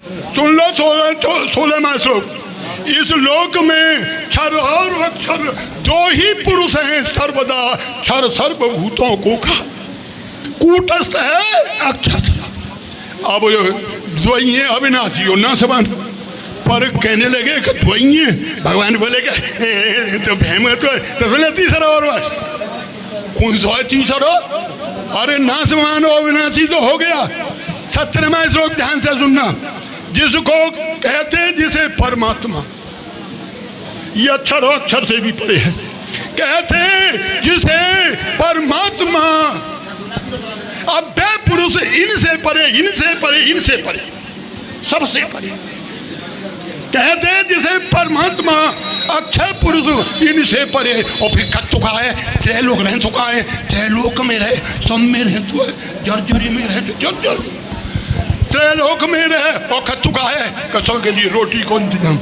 सुन लो 16वां श्लोक। इस लोक में क्षर और अक्षर दो ही पुरुष हैं सर्वदा, क्षर सर्वभूतों को खा। कूटस्थ है अक्षर। अब द्वैये अविनाशी हो ना समान पर कहने लगे कि द्वैये। भगवान बोले कि तो भैम तो सुने तीसरा और कौन सा तीसरा? अरे ना समान अविनाशी तो हो गया। 17वां श्लोक ध्यान से सुनना। जिसको कहते जिसे परमात्मा, ये अक्षर अक्षर से भी परे है। कहते जिसे परमात्मा, अब वे पुरुष इनसे परे, इनसे परे, इनसे परे, सबसे परे। कहते जिसे परमात्मा अक्षय पुरुष इनसे परे। और फिर कह चुका है त्रैलोक रह चुका है, त्रैलोक में रहे, सब में रहे तो जर्जरी में रहे तो जर्जर, त्रैलोक में रहे और खा चुका है कसों के लिए रोटी को इंतजाम,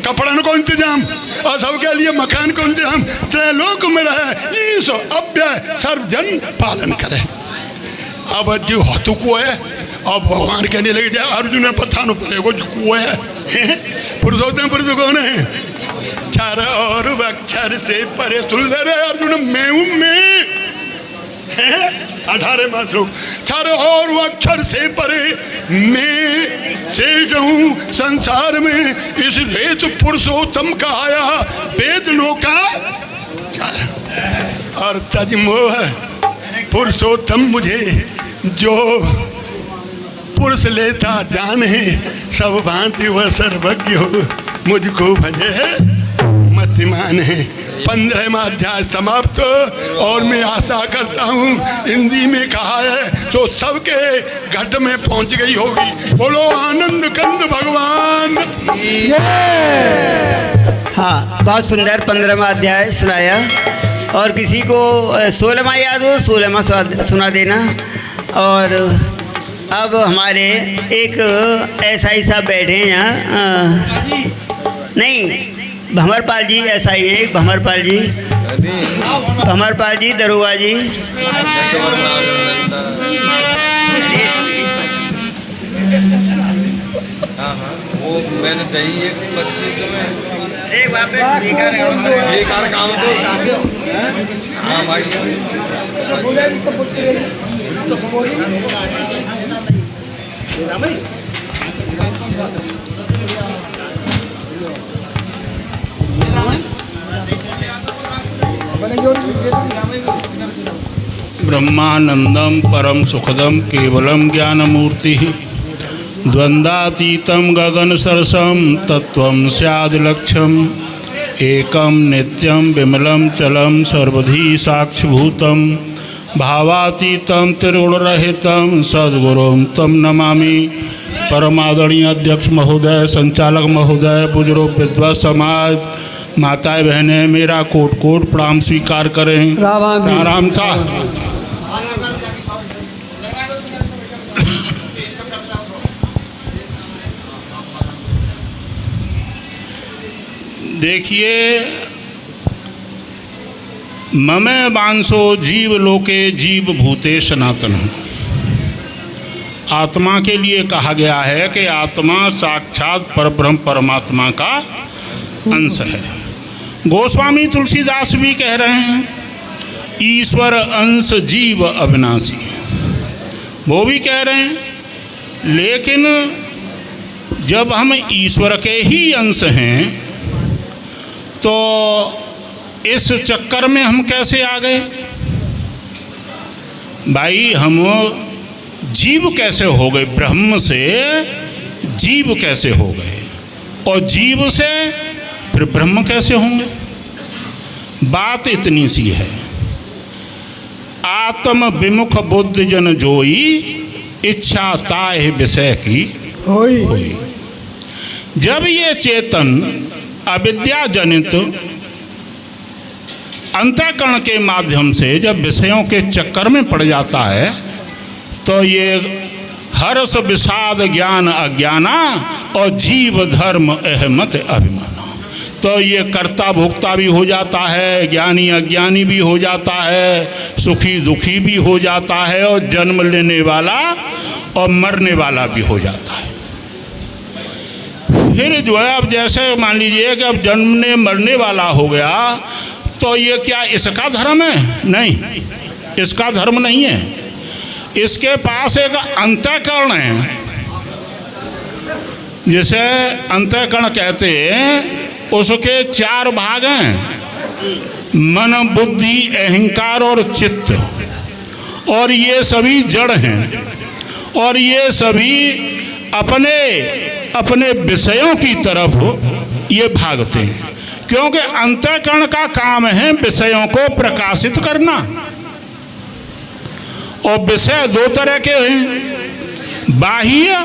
कपड़न को इंतजाम और सबके लिए मकान को इंतजाम। त्रैलोक में रहे ईश अव्यय सर्वजन पालन करे। अब जो हतु को है, अब भगवान कहने लगे जाए अर्जुन में पठानो पड़ेगा जो कुआ है। पुरुषोत्तम पुरुष कौन है? क्षर और अक्षर से परे सुंदर है अर्जुन में है। 18वां श्लोक। क्षर और अक्षर से परे मैं श्रेष्ठ हूँ संसार में, इस रेत पुरुषोत्तम का आया वेद लोका और तजमोह पुरुषोत्तम मुझे जो पुरुष लेता जान है, सब भांति वह सर्वज्ञ हो, मुझको भजे मतिमान है। 15वां अध्याय समाप्त। और मैं आशा करता हूँ हिंदी में कहा है तो सबके घट में पहुँच गई होगी। बोलो आनंद कंद भगवान। हाँ, बहुत सुंदर 15वां अध्याय सुनाया। और किसी को 16वां याद हो 16वां सुना देना। और अब हमारे एक एसआई साहब बैठे हैं यहाँ, नहीं भंवरपाल जी एसआई है, भंवरपाल जी, भंवरपाल जी दरोगा जी। वो मैंने दही एक बच्ची तुम्हें एक काम तो हाँ भाई ब्रह्मानंदम परम सुखदम केवलम ज्ञानमूर्ति द्वंद्वातीतं गगन सरसम तत्वं स्यादिलक्ष्यम् एकं नित्यं विमलं चलं सर्वधी साक्षिभूतं भावातीतं त्रिगुणरहितं सद्गुरुं तं नमामि। परमादरणीय अध्यक्ष महोदय, संचालक महोदय, बुजुर्ग विद्वत समाज, माताएं बहनें, मेरा कोट कोट प्रणाम स्वीकार करें। राम साहब। देखिए, ममे वांसो जीव लोके जीव भूते सनातन। आत्मा के लिए कहा गया है कि आत्मा साक्षात परब्रह्म परमात्मा का अंश है। गोस्वामी तुलसीदास भी कह रहे हैं ईश्वर अंश जीव अविनाशी, वो भी कह रहे हैं। लेकिन जब हम ईश्वर के ही अंश हैं तो इस चक्कर में हम कैसे आ गए? भाई हम जीव कैसे हो गए? ब्रह्म से जीव कैसे हो गए? और जीव से फिर ब्रह्म कैसे होंगे? बात इतनी सी है। आत्म विमुख बुद्ध जन जोई, इच्छा ताह विषय की होई। जब ये चेतन अविद्या जनित अंतःकरण के माध्यम से जब विषयों के चक्कर में पड़ जाता है तो ये हर्ष विषाद ज्ञान अज्ञाना और जीव धर्म अहमत अभिमाना, तो ये कर्ता भोक्ता भी हो जाता है, ज्ञानी अज्ञानी भी हो जाता है, सुखी दुखी भी हो जाता है और जन्म लेने वाला और मरने वाला भी हो जाता है। फिर जो है अब जैसे मान लीजिए कि अब जन्मने मरने वाला हो गया, तो ये क्या इसका धर्म है? नहीं, इसका धर्म नहीं है। इसके पास एक अंतःकरण है, जिसे अंतःकरण कहते हैं। उसके 4 भाग हैं, मन, बुद्धि, अहंकार और चित्त। और ये सभी जड़ हैं, और ये सभी अपने अपने विषयों की तरफ ये भागते हैं, क्योंकि अंतःकरण का काम है विषयों को प्रकाशित करना। और विषय 2 तरह के हैं, बाह्य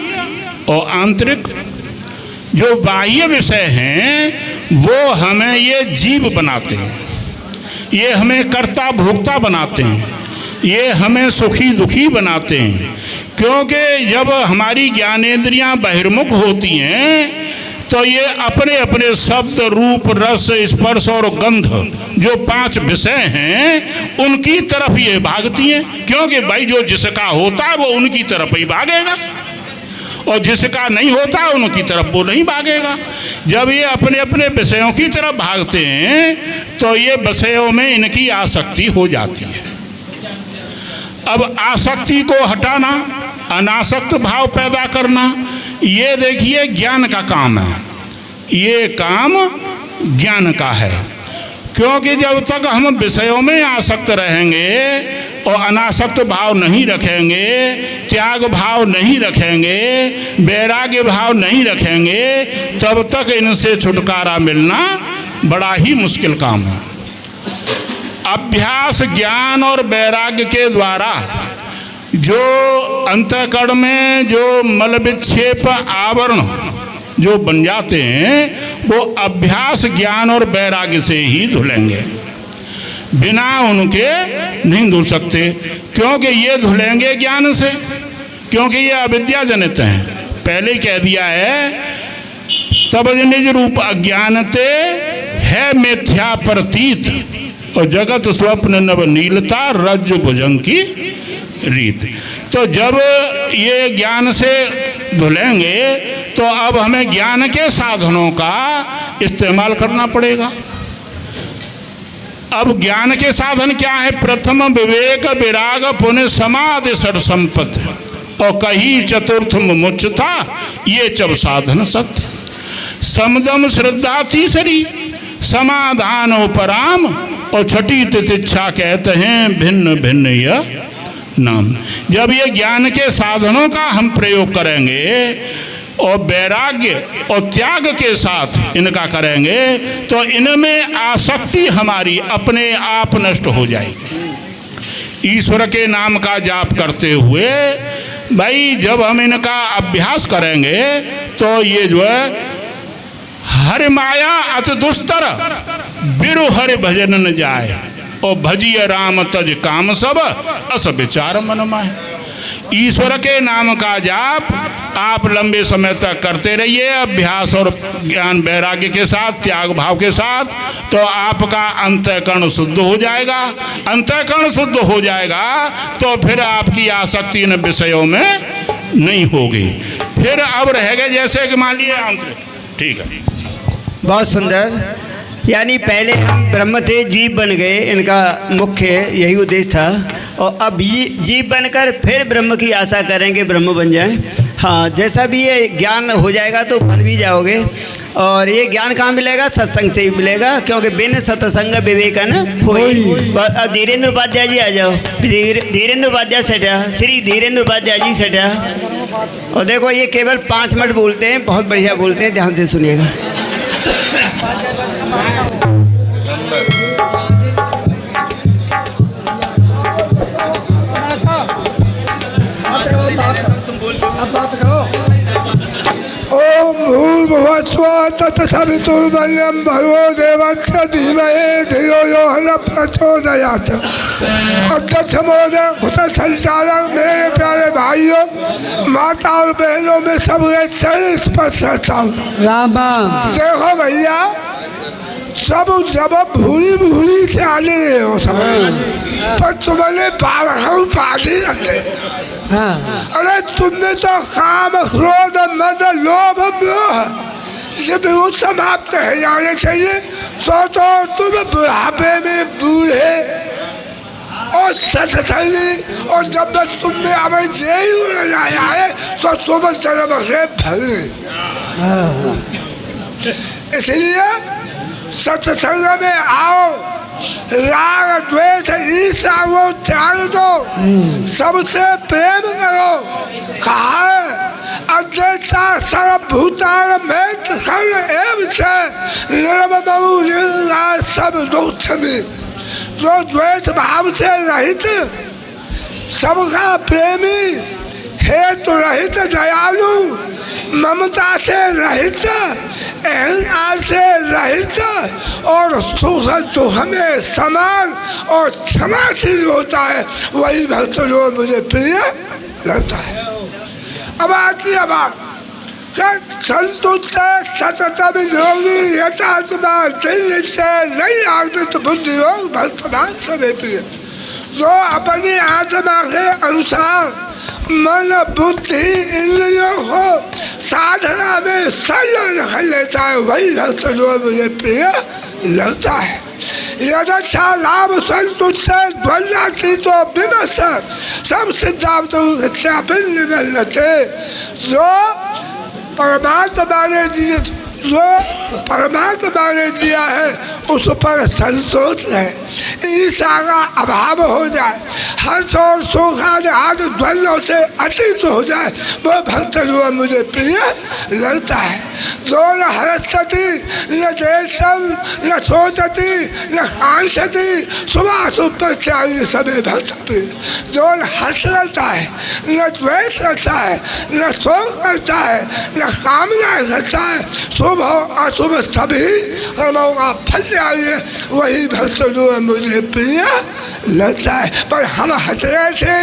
और आंतरिक। जो बाह्य विषय हैं वो हमें ये जीव बनाते हैं, ये हमें कर्ता भोक्ता बनाते हैं, ये हमें सुखी दुखी बनाते हैं। क्योंकि जब हमारी ज्ञानेंद्रियां बहिर्मुख होती हैं तो ये अपने अपने शब्द, रूप, रस, स्पर्श और गंध, जो 5 विषय हैं, उनकी तरफ ये भागती हैं। क्योंकि भाई जो जिसका होता है वो उनकी तरफ ही भागेगा, और जिसका नहीं होता उनकी तरफ वो नहीं भागेगा। जब ये अपने अपने विषयों की तरफ भागते हैं तो ये विषयों में इनकी आसक्ति हो जाती है। अब आसक्ति को हटाना, अनासक्त भाव पैदा करना, ये देखिए ज्ञान का काम है। ये काम ज्ञान का है, क्योंकि जब तक हम विषयों में आसक्त रहेंगे और अनासक्त भाव नहीं रखेंगे, त्याग भाव नहीं रखेंगे, वैराग्य भाव नहीं रखेंगे, तब तक इनसे छुटकारा मिलना बड़ा ही मुश्किल काम है। अभ्यास, ज्ञान और वैराग्य के द्वारा जो अंतःकरण में जो मल विक्षेप आवरण जो बन जाते हैं, वो अभ्यास, ज्ञान और वैराग्य से ही धुलेंगे, बिना उनके नहीं धुल सकते। क्योंकि ये धुलेंगे ज्ञान से, क्योंकि ये अविद्या जनित हैं। पहले ही कह दिया है, तब निज रूप अज्ञानते है मिथ्या प्रतीत, और जगत स्वप्न नव नीलता रज्जु भुजंग की रीत। तो जब ये ज्ञान से धुलेंगे तो अब हमें ज्ञान के साधनों का इस्तेमाल करना पड़ेगा। अब ज्ञान के साधन क्या है? प्रथम विवेक, विराग, पुण्य, समाधि, सर संपत्ति, और कही चतुर्थ मुमुक्षुता, ये चब साधन सत्य। समदम श्रद्धा तीसरी, समाधान उपराम, और छठी तितिक्षा कहते हैं भिन्न भिन्न यह नाम। जब ये ज्ञान के साधनों का हम प्रयोग करेंगे और वैराग्य और त्याग के साथ इनका करेंगे तो इनमें आसक्ति हमारी अपने आप नष्ट हो जाएगी। ईश्वर के नाम का जाप करते हुए भाई जब हम इनका अभ्यास करेंगे तो ये जो है हरि माया अति दुस्तर, बिरु हरि भजन न जाए, और भजिय राम तज काम सब, अस विचार मन माहे। ईश्वर के नाम का जाप आप लंबे समय तक करते रहिए, अभ्यास और ज्ञान वैराग्य के साथ, त्याग भाव के साथ, तो आपका अंतःकरण शुद्ध हो जाएगा। अंतःकरण शुद्ध हो जाएगा तो फिर आपकी आसक्ति इन विषयों में नहीं होगी। फिर अब रहेगा जैसे कि मान लीजिए आंतरिक, ठीक है, बहुत सुंदर। यानी पहले हम ब्रह्म थे, जीव बन गए, इनका मुख्य यही उद्देश्य था। और अब ये जीव बनकर फिर ब्रह्म की आशा करेंगे, ब्रह्म बन जाएं। हाँ, जैसा भी ये ज्ञान हो जाएगा तो बन भी जाओगे। और ये ज्ञान कहाँ मिलेगा? सत्संग से ही मिलेगा, क्योंकि बिन सत्संग विवेकन होई। अब धीरेन्द्र उपाध्याय जी आ जाओ। धीरेन्द्र उपाध्याय सेठा, श्री धीरेन्द्र उपाध्याय जी सेठा। और देखो ये केवल 5 मिनट बोलते हैं, बहुत बढ़िया बोलते हैं, ध्यान से सुनिएगा। ओम भूर्भुवस्सुः तत्सवितुर्वरेण्यं भर्गो देवस्य धीमहि धियो यो न प्रचोदयात्। संचालक मेरे प्यारे भाइयों, माता और बहनों में सबके शरीर स्पर्श करता हूँ। देखो भैया, सब जब भूरी भूरी से आने हो सब, पर तुमने 12 उपाधि रखे। अरे तुमने तो काम, क्रोध, मद, लोभ, मोह इसके बिल्कुल समाप्त है जाने चाहिए। सोचो तुम बुढ़ापे में बूढ़े और सतसंगी और जब तक तुम में हमें जेल हो जाए तो तुम जन्म से भले। इसलिए सत्संग में आओ, राग द्वेष ईर्ष्या को त्याग दो, सबसे प्रेम करो। कहा है अद्वैता सर्वभूतान में सर्व एवं से निर्ममो निर्वाण सब दुख में। जो द्वेष भाव से रहित, सबका प्रेमी, हेतु रहित, दयालु, ममता से रहित, अहंकार से रहित और सुख दुख में समान और क्षमाशील होता है, वही भक्त जो मुझे प्रिय लगता है। अब आती है बात, संतुष्ट सततम योगी यथात्मा दिल से नहीं आत्मित बुद्धि योग भक्तमान सभी प्रिय। जो अपनी आत्मा के अनुसार मन बुद्धि इंद्रियों को साधना में संलग्न कर लेता है, वही भक्त जो मुझे प्रिय लगता है। यदच्छा लाभ संतुष्ट ध्वन्याति तो विमर्श सब सिद्धांतों निबलते। जो परमात्मा ने दिए, जो परमात्मा ने दिया है उस पर संतोष है, ईर्ष्या का अभाव हो जाए, हर्ष और सुख आदि द्वंद्वों से अतीत हो जाए, वो भक्त जो मुझे प्रिय लगता है। जो न हर्षति न देशम न सोचती न कांक्षति शुभाशुभ पर त्यागी सभी भक्त प्रिय। जो न हर्ष करता है, न द्वेष करता है, न शोक करता है, न कामना करता है, शुभ हो अशुभ सभी कर्मों का फल चाहिए, वही भक्त जो है मुझे प्रिय लगता है। पर हम हटरे से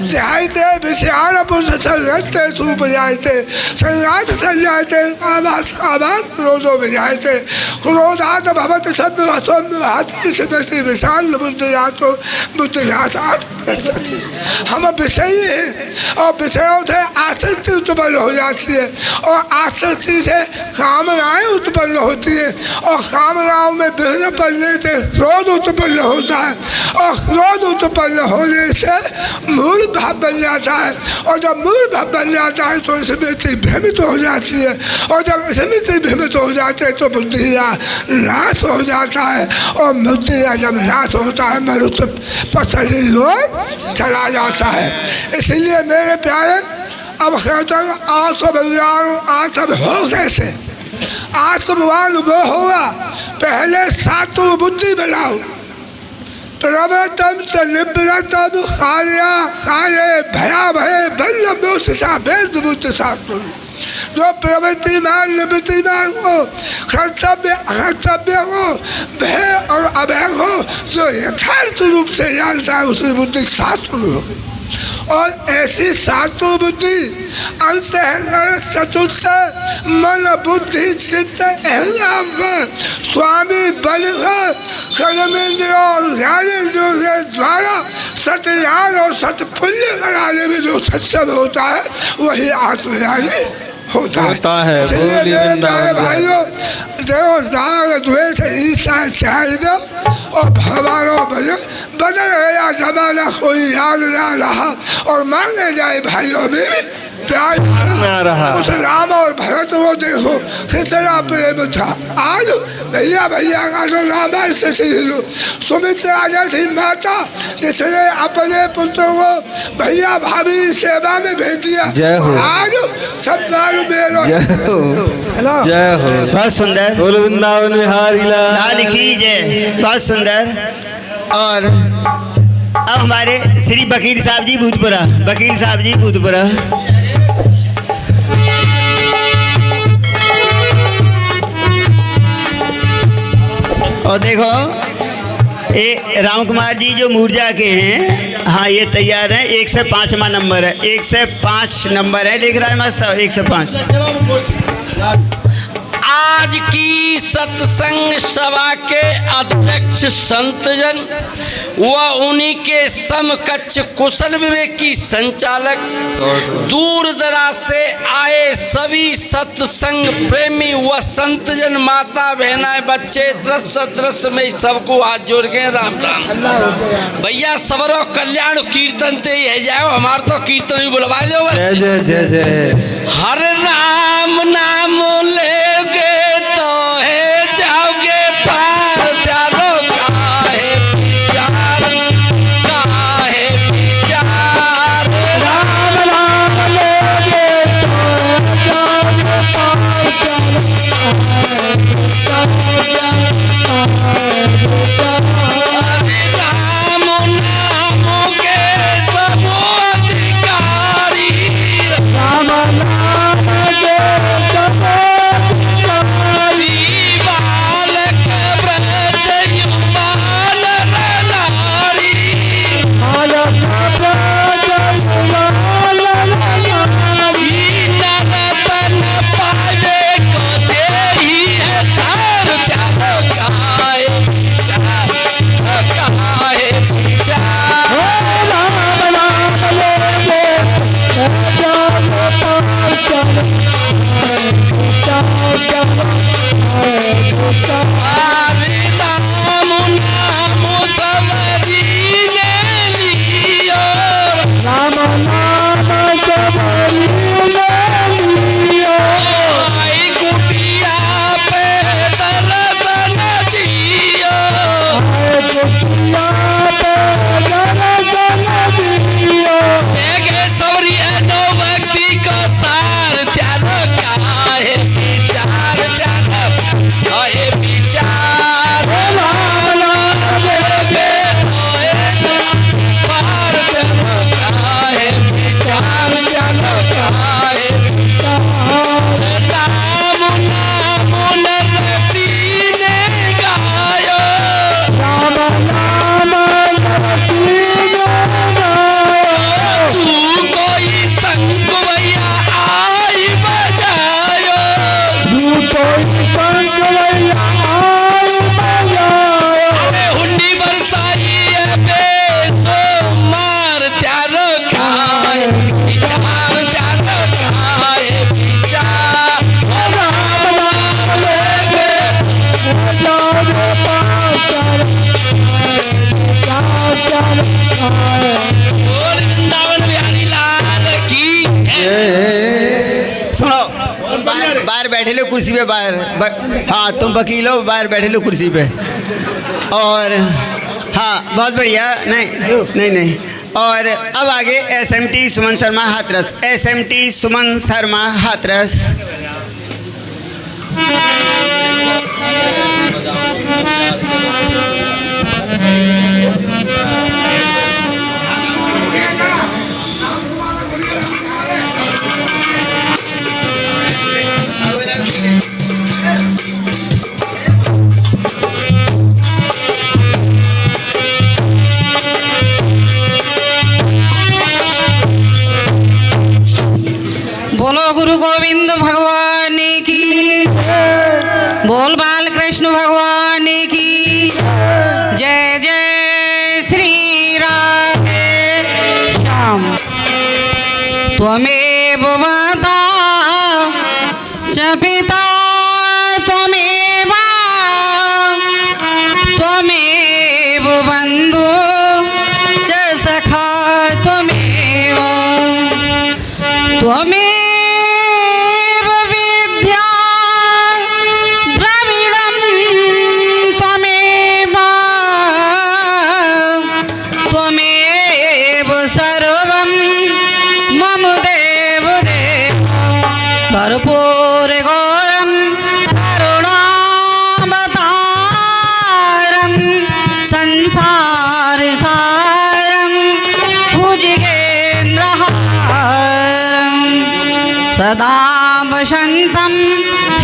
ध्यायते विषयान पुरुष संगते सूप जायते संगात संजायते कामास कामात क्रोधो विजायते क्रोधात भवत सब हाथी सदति विशाल बुद्धि जातो बुद्धि जात। हम विषयी हैं और विषयों से आसक्ति उत्पन्न हो जाती है और आसक्ति से कामनाएं उत्पन्न होती है और कामनाओं में विघ्न पड़ने से क्रोध उत्पन्न होता है और क्रोध उत्पन्न होने से मूल भाव बन जाता है और जब मूल भाव बन जाता है तो स्मृति भ्रमित हो जाती है और जब स्मृति भ्रमित हो जाती है तो बुद्धि नाश हो जाता है और बुद्धि जब नाश होता है मनुष्य पसली लोग चला जाता है। इसलिए मेरे प्यारे अब कहते हैं आत्म हो कैसे, आत्मवान वो होगा पहले सातु बुद्धि बनाओ। प्रवतम च निवृतम कार्या कार्य भया भय बल्लभ शिषा भेद बुद्ध सातु। जो प्रवृत्तिमान निवृत्तिमान हो, कर्तव्य अकर्तव्य हो, भय और अभय हो, जो यथार्थ रूप से जानता है उसकी बुद्धि सात्विक होगी। और ऐसी सात्विक बुद्धि अंतःकरण चतुर्थ मन बुद्धि चित्त अहंकार स्वामी बल कर्मेंद्रियों और ज्ञानेंद्रियों के द्वारा सत्यज्ञान और सत्पुण्य कराने में जो सक्षम होता है वही आत्मज्ञानी होता है। इसलिए मेरे प्यारे भाइयों, देखो राग द्वेष ईर्ष्या त्याग और भगवानों भजन बदल गया जमाना, कोई याद ना रहा और मांगने जाए भाइयों में प्यार ना रहा। उस राम और भरत को देखो कितना प्रेम था। आज भैया भैया का जो रामायण से सीख लो। सुमित्रा जैसी माता जिसने अपने पुत्रों को भैया भाभी सेवा में भेज दिया, आज सब मेरो जय हो। बहुत सुंदर, बोल वृंदावन बिहारी लाल की जय। बहुत सुंदर। और अब हमारे श्री वकील साहब जी भूतपुरा, वकील साहब जी भूतपुरा। और देखो ये राम कुमार जी जो मूर्जा के हैं, हाँ ये तैयार है। 105वां नंबर है, 105 नंबर है, लिख रहा है मैं 105। आज की सत्संग सभा के अध्यक्ष संतजन व उन्हीं के समकक्ष कुशल विवेकी संचालक, दूर दराज से आए सभी सत्संग प्रेमी व संतजन, माता बहनाएं, बच्चे, दृश्य में सबको हाथ जोड़ के राम राम। भैया सबरो कल्याण कीर्तन ते है जाओ, हमार तो कीर्तन भी बुलवा दो बस। जय जय जय। हर राम नाम लेगे तो है जाओगे पार, त्यारो काहे विचार, काहे विचार। राम नाम लेगे तो है जाओगे अरे राम नाम के सब अधिकारी, राम नाम के सब अधिकारी। बालक व्रत युवान नारी, बालक व्रत युवान नारी। नरतन पावे को देहि है तार, त्यारो काहे विचार, काहे विचार। राम नाम लेगे जाओगे पार, हरे राम नाम सबरी ने लियो, राम नाम सबरी ने लियो। आई कुटिया पे दर्शन दियो, आई कुटिया पे दर्शन दियो। देखे सबरी नो भक्ति को सार, त्यारो काहे विचार, त्यारो काहे विचार। राम नाम लेगे तो है पार, त्यारो काहे विचार, त्यारो काहे विचार। राम नाम नरसी ने गायो, राम नाम नरसी ने गायो। तू कोई संग भैया आई बजायो, तू कोई संग भैया आई बजायो। अरे हुंडी बरसाई है बेसो मार, त्यारो काहे विचार, त्यारो काहे विचार। राम नाम लेगे जाओगे पार, बोल वृंदावन बिहारी लाल की जय। सुनो, बाहर बैठे लो कुर्सी पे, हाँ तुम वकील हो, बाहर बैठे लो कुर्सी पे। और हाँ बहुत बढ़िया, नहीं। और अब आगे SMT सुमन शर्मा हाथरस, SMT सुमन शर्मा हाथरस। बोलो गुरु गोविंद भगवान की, बोल बाल कृष्ण भगवान की जय। जय श्री राधे श्याम। त्वमेव माता च पिता त्वमेव, त्वमेव बंधु च सखा त्वमेव, त्वमेव विद्या द्रविणं त्वमेव, त्वमेव सर्वं मम देव देव। कर्पूरगौरं करुणावतारं संसारसारं भुजगेन्द्रहारं सदा वसन्तं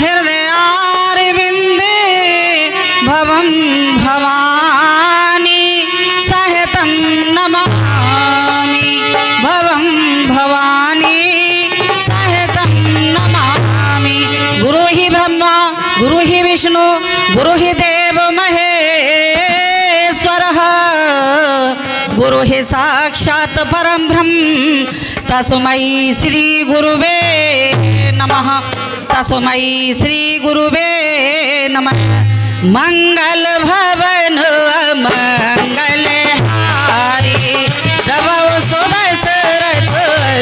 हृदयारविन्दे भवं भवानी सहितं नमामि, भवं भवानी सहितं नमामि। गुरु ही ब्रह्मा गुरु ही देव महेश्वर गुरु ही साक्षात परम ब्रह्म तस्मै श्री गुरुवे नमः तस्मै श्री गुरुवे नमः मंगल भवन मंगल हारी प्रभु सुदशरथ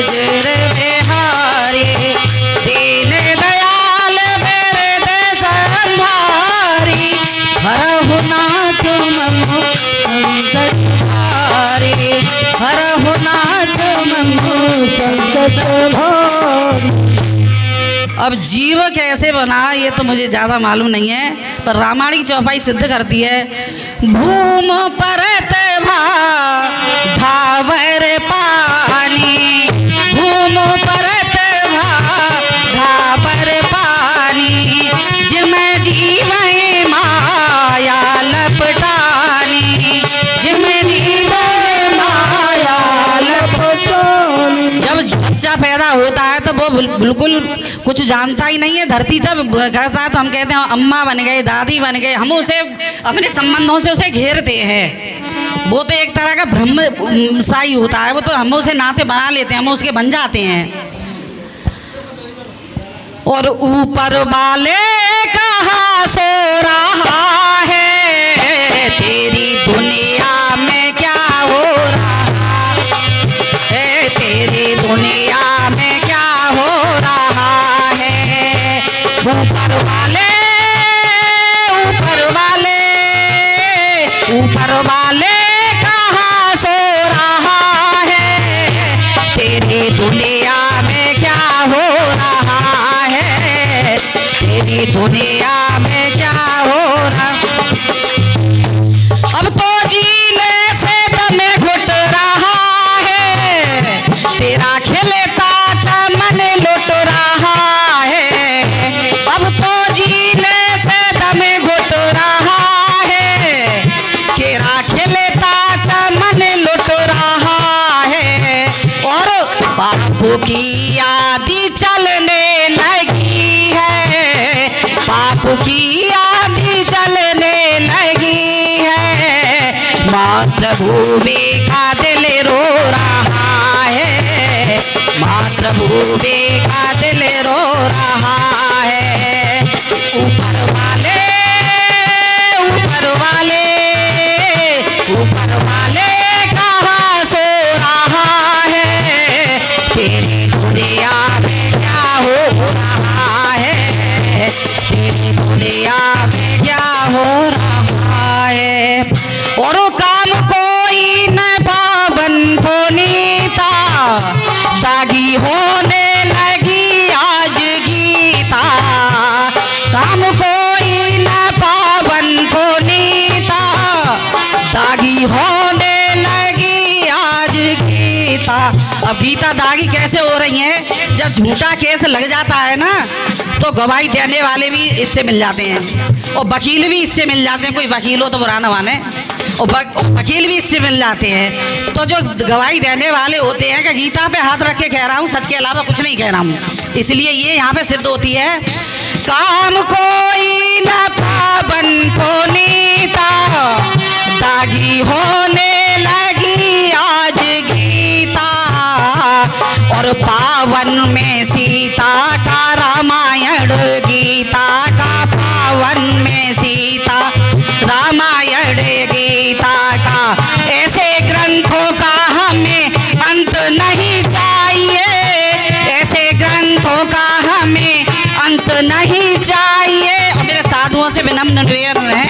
जर बिहारी दीन दयाल बिरद संभारी हरहु नाथ ममो संकट हारी हरहु नाथ ममो संकट हारी। अब जीव कैसे बना ये तो मुझे ज़्यादा मालूम नहीं है, पर रामायण की चौपाई सिद्ध करती है। भूम परत धावर पानी भूम परत धावर पानी जिम जीव माया लपटानी जिम जीव माया लपटानी। जब बच्चा पैदा होता है तो वो बिल्कुल कुछ जानता ही नहीं है, धरती जब करता है तो हम कहते हैं अम्मा बन गए, दादी बन गए, हम उसे अपने संबंधों से उसे घेरते हैं। वो तो एक तरह का ब्रह्म सा ही होता है, वो तो हम उसे नाते बना लेते हैं, हम उसके बन जाते हैं। और ऊपर वाले कहाँ सो रहा है, तेरी दुनिया में क्या हो रहा है, तेरी दुनिया में क्या हो रहा है। ऊपर वाले ऊपर वाले ऊपर वाले कहाँ सो रहा है, तेरी दुनिया में क्या हो रहा है, तेरी दुनिया में क्या हो रहा। अब तो जीने से दम घुट रहा है, तेरा खिलता चमन लुट रहा है। अब तो जीने से दम घुट रहा है, तेरा खिलता चमन लुट रहा है। और बापू की यादी चलने लगी है, बापू की यादी चलने लगी है। मातृभूमि का दिल रो रहा है, मातृभूमि का दिल रो रहा है। ऊपर वाले ऊपर वाले ऊपर वाले कहाँ सो रहा है, तेरी दुनिया में क्या हो रहा है, तेरी दुनिया में क्या हो रहा है। और काम कोई न पावन पुनीता, दागी होने लगी आज गीता। काम कोई न पावन पुनीता, दागी होने लगी आज गीता। अब गीता दागी कैसे हो रही है, जब झूठा केस लग जाता है ना तो गवाही देने वाले भी इससे मिल जाते हैं और वकील भी इससे मिल जाते हैं। कोई वकील हो तो बुरा ना माने, और वकील भी इससे मिल जाते हैं। तो जो गवाही देने वाले होते हैं कि गीता पे हाथ रख के कह रहा हूँ, सच के अलावा कुछ नहीं कह रहा हूँ, इसलिए ये यहाँ पे सिद्ध होती है। काम कोई न पावन पुनीता, दागी होने लगी आज गीता। और पावन में सीता का रामायण गीता का, पावन में सीता रामायण गीता का। ऐसे ग्रंथों का हमें अंत नहीं चाहिए, ऐसे ग्रंथों का हमें अंत नहीं चाहिए। और मेरे साधुओं से विनम्र निवेदन है।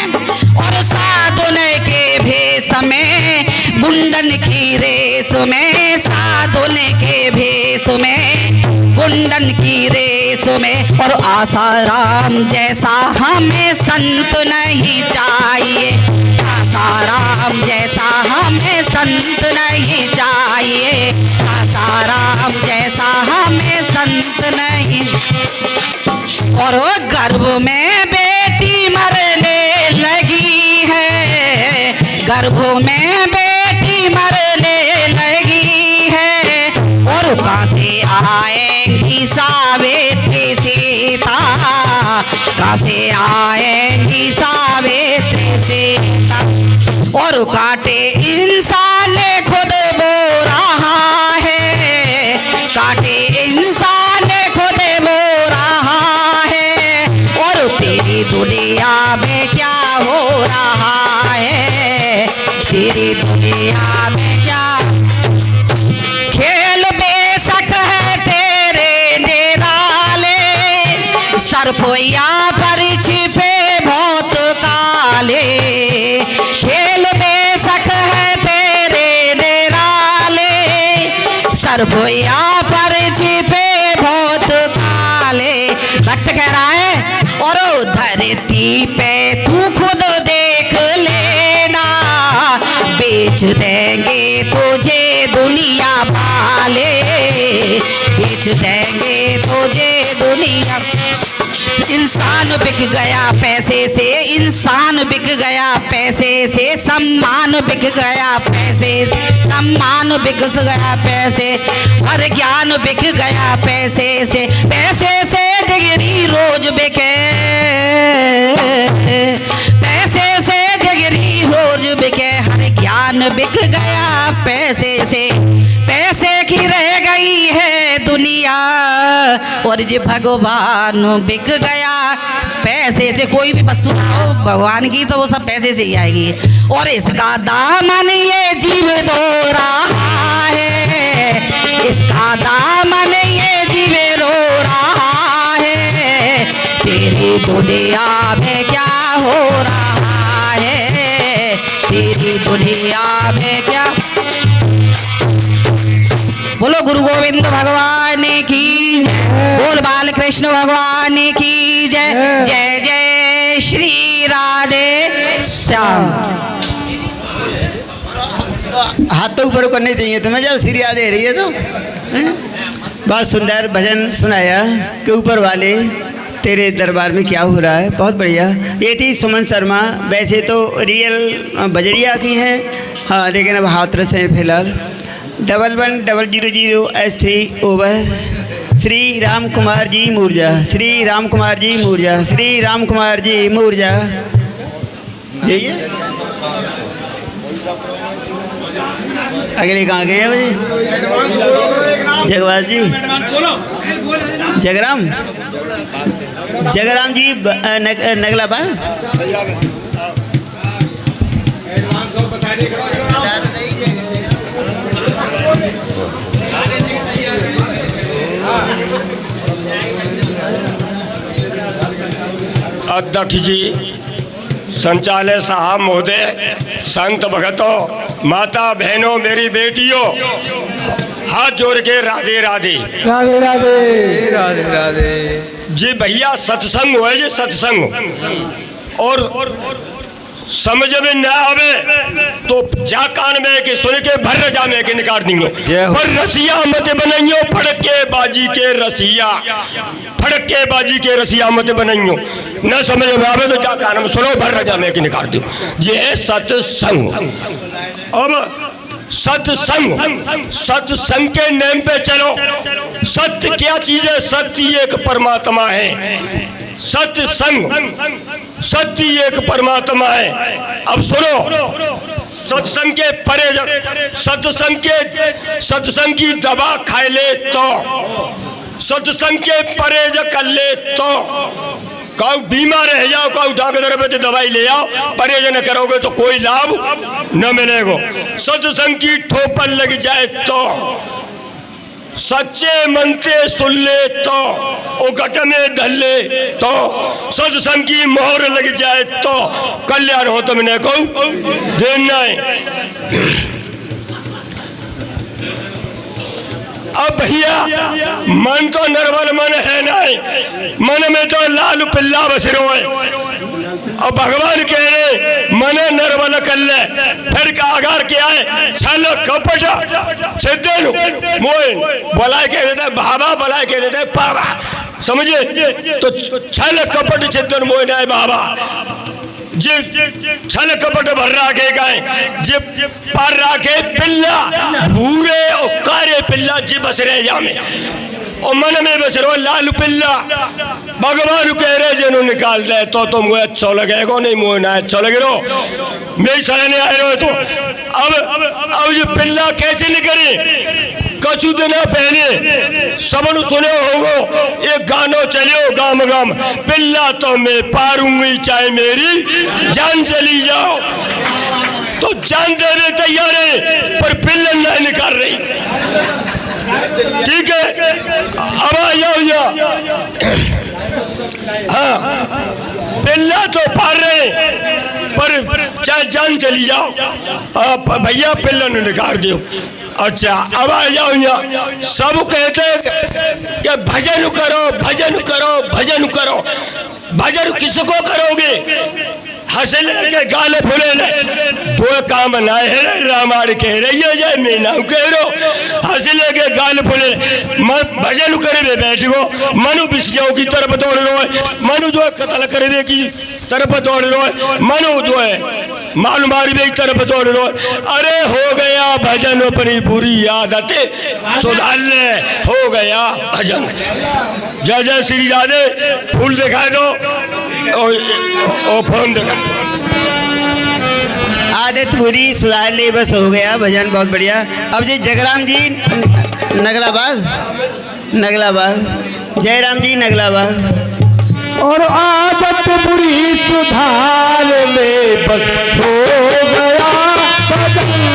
और साधुन के भेष में गुंडन की रेस में, साधुन के भेष में गुंडन की रेस में। और आसाराम जैसा हमें संत नहीं चाहिए, आसाराम जैसा हमें संत नहीं चाहिए, आसाराम जैसा हमें संत नहीं। और वो गर्भ में बेटी मरने लगी है, गर्भ में बेटी मरने लगी है। और कहाँ से आएंगी सावित्री सीता, कहाँ से आएंगी सावित्री सीता। और काटे इंसान खुद बो रहा है, काटे इंसान खुद बो रहा है। और तेरी दुनिया में क्या हो रहा है, तेरी दुनिया में क्या खेल बेशक है तेरे निराले, सरपोया पर छिपे बहुत काले। खेल बेशक है तेरे निराले, सरपोया पर छिपे बहुत काले। भक्त कह रहा है और धरती पे तू खुद देख लेना, बेच देंगे तुझे दुनिया वाले, बेच देंगे तुझे दुनिया। इंसान बिक गया पैसे से, इंसान बिक गया पैसे से, सम्मान बिक गया पैसे, सम्मान बिक गया पैसे, और ज्ञान बिक गया पैसे से, पैसे से डिग्री रोज बिके, पैसे से डिग्री रोज बिके, हर ज्ञान बिक गया पैसे से। पैसे की रह गई है दुनिया, और जी भगवान बिक गया पैसे से। कोई भी वस्तु ना हो भगवान की तो वो सब पैसे से ही आएगी। और इसका दामन ये जीव रो रहा है, इसका दामन ये जीव रो रहा है। तेरी दुनिया में क्या हो रहा है, तेरी दुनिया में क्या। बोलो गुरु गोविंद भगवान की जय, बोल बाल कृष्ण भगवान की जय। जय जय श्री राधे श्याम। हाथ तो ऊपर करने चाहिए तुम्हें जब श्री याद दे रही है तो। बहुत सुंदर भजन सुनाया कि ऊपर वाले तेरे दरबार में क्या हो रहा है। बहुत बढ़िया। ये थी सुमन शर्मा। वैसे तो रियल बजरिया की हैं, हाँ, लेकिन अब हाथरस हैं फिलहाल। 1100S3 over. श्री राम कुमार जी मूर्जा, श्री राम कुमार जी मूर्जा, श्री राम कुमार जी मूर्जा। जाइए अगले कहाँ गए हैं भाई? जगवास जी, जगराम, जगराम जी नगला बा। अध्यक्ष जी, संचालय साहब महोदय, संत भगतों, माता बहनों, मेरी बेटियों, हाथ जोड़ के राधे राधे राधे राधे राधे राधे। जी भैया, सत्संग हो जी, सत्संग। और समझ में न आवे तो जा कान में के सुन के भर रजा में के निकाल दियो। पर रसिया मत बनाइयो, फड़के बाजी के रसिया, फड़के बाजी के रसिया मत बनाइयो। न समझ में आवे तो जा कान में सुनो, भर रजा में के निकाल दियो। ये है सत्संग। अब सत्संग, सत्संग के नेम पे चलो। सत्य क्या चीज है? सत्य एक परमात्मा है। सत्संग, सत्य एक परमात्मा है। अब सुनो, सत्संग के परे, सत्संग की दवा खाए ले तो, सत्संग के परहेज कर ले तो। कहो बीमार रह जाओ, कहो डॉक्टर पे दवाई ले आओ, परहेज न करोगे तो कोई लाभ न मिलेगा। सत्संग की ठोपन लग जाए तो, सच्चे मनते सुन ले तो, उगट में धल ले तो, सत्संग की मोहर लग जाए तो कल्याण हो। तुमने को देना है। अब भैया, मन तो निर्बल मन है नहीं, मन में तो लाल पिल्ला बसरो है। और भगवान कह रहे मन निर्बल कर ले, फिर का आगार क्या है? छल कपट सिद्धनु मोइन बोलाए के देते बाबा, बोलाए के देते बाबा, समझे? तो छल कपट सिद्धनु मोइन है बाबा। जे छल कपट भर राखे गए, जे पर राखे पिल्ला, भूरे और कारे पिल्ला जी बस रहे जामे, और मन में बस रो लाल पिल्ला। भगवान कह रहे जिन्हों निकाल दे तो मुझे अच्छा लगेगा, नहीं मुझे ना अच्छा लगे रो मेरी सराहने आए रहो। तो अब ये पिल्ला कैसे निकले कछु दिन पहले सबन सुने होगो एक गानो चलियो गाम गाम, पिल्ला तो मैं पारूंगी चाहे मेरी जान चली जाओ। तो जान देने तैयार है पर पिल्लन नहीं निकाल रही। ठीक है अब आ जाओ या हाँ पिल्ला तो पार रहे पर चाहे जान चली जाओ। भैया पिल्लन निकाल दियो। अच्छा अब आ जाओ यहाँ सब कहते हैं कि भजन करो भजन करो भजन करो। भजन किसको करोगे? हंसले के गाले फुले दो काम बनाए है रामायण कह रही है जय मीना कह रो हंसले के गाले फुले भजन करे बैठ गो। मनु बिस्जाओ की तरफ दौड़ रहा है, मनु जो है कत्ल करे की तरफ दौड़ रहा है, मनु जो है माल मारी की तरफ दौड़ रहा है। अरे हो गया भजन अपनी बुरी आदतें सुधार ले, हो गया भजन। जय जय श्री राधे। फूल दिखाए दो और फोन दिखा आदत बुरी सुधार ले, बस हो गया भजन। बहुत बढ़िया। अब जी जगराम जी नगलाबाग, जयराम जी नगलाबाग। और आदत बुरी सुधार ले, बस हो गया भजन।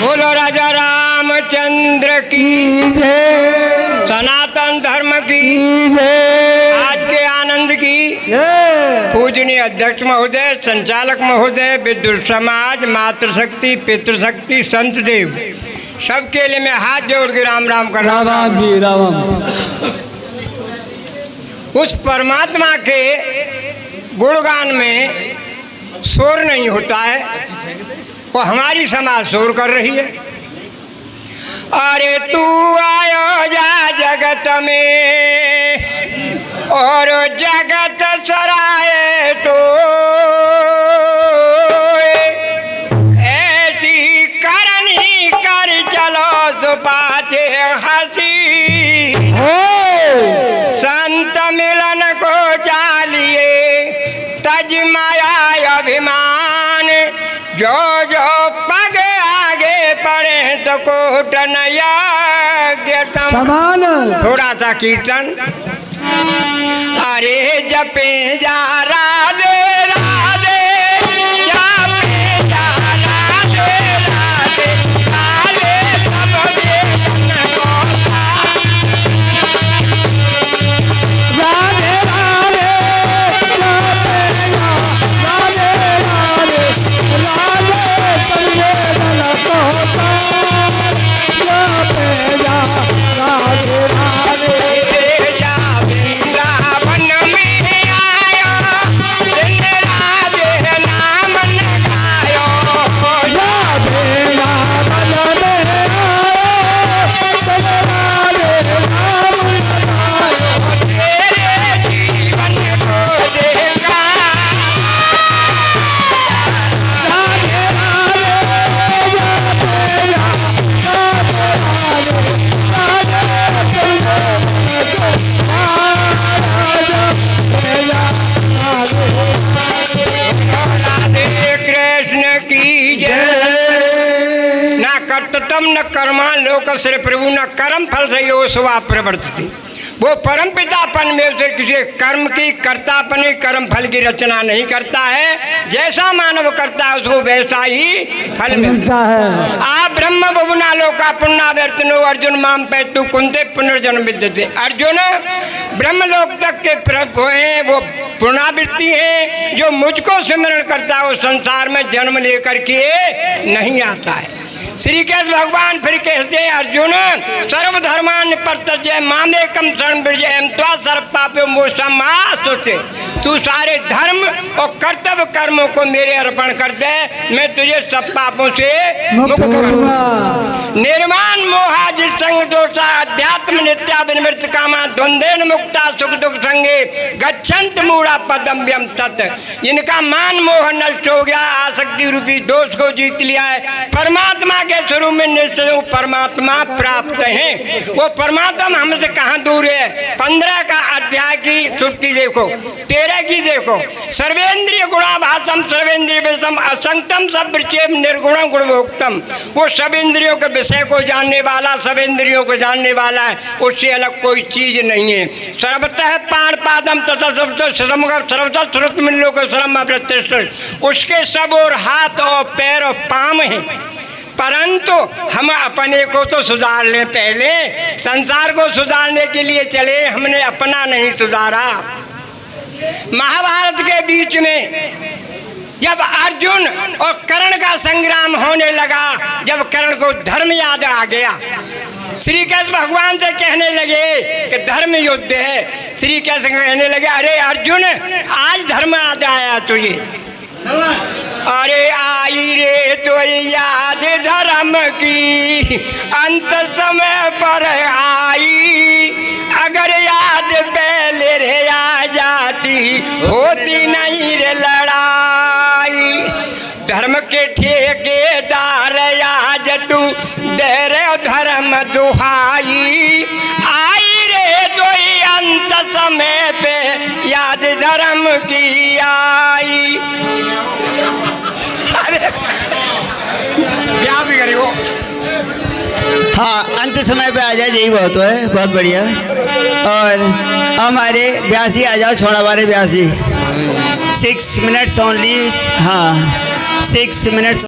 बोलो राजा रामचंद्र की जय, सनातन धर्म की जय, आज के आनंद की पूजनीय अध्यक्ष महोदय, संचालक महोदय, विद्युत समाज, मातृशक्ति, पितृशक्ति, संत देव, सबके लिए मैं हाथ जोड़ के राम राम कर रहा हूँ। राम उस परमात्मा के गुणगान में शोर नहीं होता है, वो हमारी समाज शोर कर रही है। अरे तू आयो जा जगत में और जगत सराय तो ऐसी करनी कर चलो सो पाछे हंसी। संत मिलन को चालिए तज माया अभिमान, जो जो पग आगे पड़े तो कोट नया समान। थोड़ा सा कीर्तन। अरे जपे जा राधे राधे, जपे जा राधे राधे, राधे सब देशन को राधे राधे, जपे जा राधे राधे, राधे सब देशन को जपे जा राधे राधे। जा वृंदावन में आयो, दिन राधे नाम न गायो। जा वृंदावन में आयो, दिन राधे नाम न गायो। तेरे जीवन को देखा राधे राधे, जपे जा राधे कृष्ण की जय। न कर्ततम न कर्मा लोक श्री प्रभु न कर्म फल से यो सुवा प्रवर्तते। वो परम पिता परमेश्वर किसी कर्म की कर्तापन कर्म फल की रचना नहीं करता है। जैसा मानव करता है उसको वैसा ही फल मिलता है। आप ब्रह्म बहुना लोका पुण्यावर्तनो अर्जुन माम पैतु कुंते पुनर्जन्म विद्यते। अर्जुन ब्रह्मलोक तक के प्रभु हैं, वो पुण्यावृत्ति है। जो मुझको सिमरण करता है वो संसार में जन्म लेकर के नहीं आता है। श्री कृष्ण भगवान फिर कहते हैं अर्जुन सर्वधर्मान परित्यज्य मामेकम शरणं व्रज त्वा सर्व पापो मोक्षमाश्नुते। तू सारे धर्म और कर्तव्य कर्मों को मेरे अर्पण कर दे, मैं तुझे सब पापों से मुक्त करूंगा। निर्माण मोहा जिसंग दोषा अध्यात्म नित्या विनिवृत्त कामा द्वंद्वेन मुक्ता सुख दुख संगे गच्छन्त मूढ़ा पदम व्यम तत्। इनका मान मोह नष्ट हो गया, आसक्ति रूपी दोष को जीत लिया है, परमात्मा के स्वरूप में निश्चय परमात्मा प्राप्त हैं। वो परमात्मा हमसे कहाँ दूर है। 15 का अध्याय की श्रुति देखो, 13 की देखो। सर्वेंद्रिय गुणाभासम सर्वेंद्रिय विषम असंगतम सब निर्गुण गुणभोक्तम। वो सब इंद्रियों के विषय को जानने वाला, सब इंद्रियों को जानने वाला है, उससे अलग कोई चीज नहीं है। सर्वतः पाण पादम तथा सर्वतः श्रुत मिलो को श्रम अप्रत्यक्ष। उसके सब और हाथ और पैर और पाँव हैं, परंतु हम अपने को तो सुधार लें। पहले संसार को सुधारने के लिए चले, हमने अपना नहीं सुधारा। महाभारत के बीच में जब अर्जुन और कर्ण का संग्राम होने लगा, जब कर्ण को धर्म याद आ गया, श्री कृष्ण भगवान से कहने लगे कि धर्म युद्ध है। श्री कृष्ण कहने लगे अरे अर्जुन आज धर्म याद आया तुझे। अरे आई रे तो याद धर्म की अंत समय पर आई, अगर याद पहले रे आ जाती होती नहीं रे लड़ाई। धर्म के ठेकेदार आज तू दे रे धर्म दुहाई, आई रे तो अंत समय पे याद धर्म की आई। क्या भी करी हो। हाँ, अंत समय पे आ जाए यही बहुत है, बहुत बढ़िया। और हमारे ब्यासी आ जाओ, छोड़ा हमारे ब्यासी 6 मिनट्स ओनली। हाँ 6 मिनट्स।